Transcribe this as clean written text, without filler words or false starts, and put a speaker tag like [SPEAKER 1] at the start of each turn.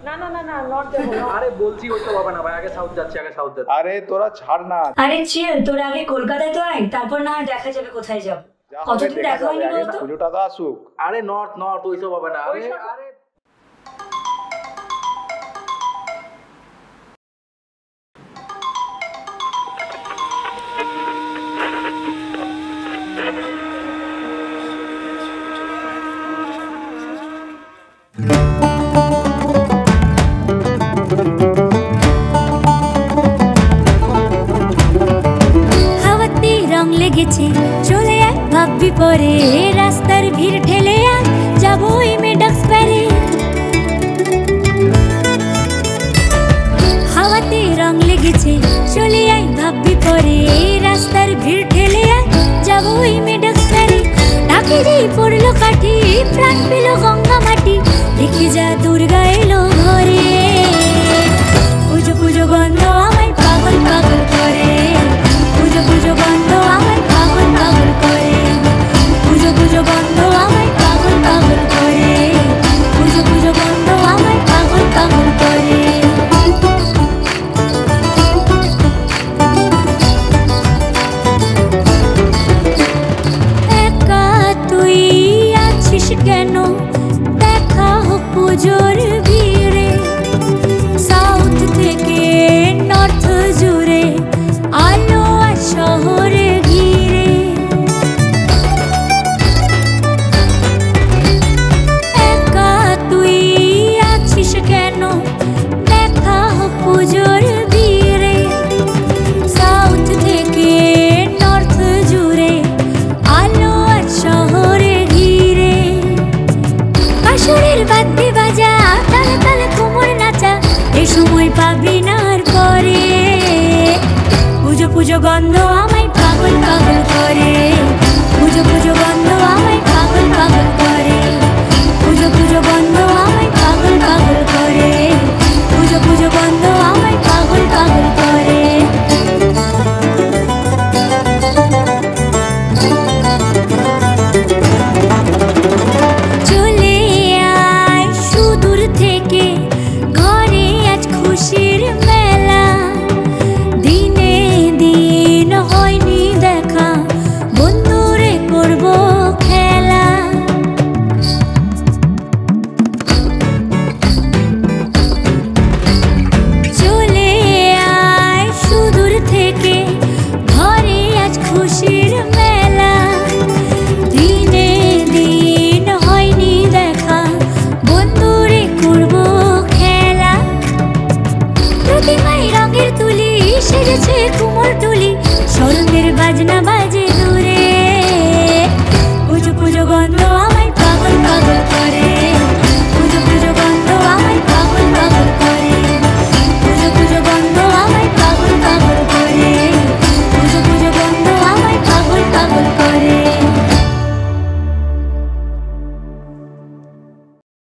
[SPEAKER 1] না না না না নর্থ যাবো না।
[SPEAKER 2] আরে বলছি ওই তো হবে না ভাই, আগে সাউথ যাচ্ছি, আগে সাউথ যাচ্ছি।
[SPEAKER 3] আরে তোরা ছাড় না।
[SPEAKER 4] আরে চিল, তোরা আগে কলকাতায় তো আয়, তারপর না দেখা যাবে কোথায় যাব। কতদিন দেখা হয়নি বলতো।
[SPEAKER 3] পুজোটা তো আসুক।
[SPEAKER 2] আরে নর্থ নর্থ ওইসব হবে না। আরে আরে
[SPEAKER 5] চলে আয় ভাববি পরে, রাস্তার ভিড় ঠেলে আয় যাবো মেডক্স প্যারে। হাওয়াতে রং লেগেছে চলে আয় ভাববি পরে, রাস্তার ভিড় ঠেলে আয় যাবো মেডক্স প্যারে। ডাকে যেই পড়লো কাঠি, প্রাণ পেল গঙ্গা মাটি, দেখে যা দুর্গা এলো ঘরে। পুজো পুজো গন্ধ আমায় পাগল পাগল করে, পুজো পুজো গন্ধ আমায় পাগল পাগল করে, পুজো পুজো গন্ধ আমায় পাগল পাগল করে, পুজো পুজো গন্ধ আমায় পাগল পাগল করে। একা তুই আছিস কেন, দেখা হোক পুজোর ভিড়ে। সাউথ থেকে নর্থ জুড়ে আলো আর শহরে ঘিরে। একা তুই আছিস কেন, দেখা হোক পুজোর ভিড়ে। সাউথ থেকে নর্থ জুড়ে আলো আর শহরে ঘিরে। কাশুরের বাদ্যি বাজা, তালে তালে কোমর নাচা, এ সময় পাবি না আর পরে। পুজো পুজো গন্ধ আমায় পাগল পাগল করে, পুজো পুজো গন্ধ আমায় পাগল পাগল করে, পুজো পুজো গন্ধ আমায় পাগল পাগল করে, পুজো পুজো গন্ধ আমায় পাগল পাগল করে। চলে আয় সুদূর থেকে ঘরে, আজ খুশির মেলা। দিনে দিন হয়নি দেখা, বন্ধুরে করব খেলা। চলে আয় সুদূর থেকে ঘরে, আজ খুশির মেলা। দিনে দিন হয়নি দেখা, বন্ধুরে করব খেলা। প্রতিমায় রঙের তুলি সেজেছে কুমোর তুলি, স্মরণের বাজনা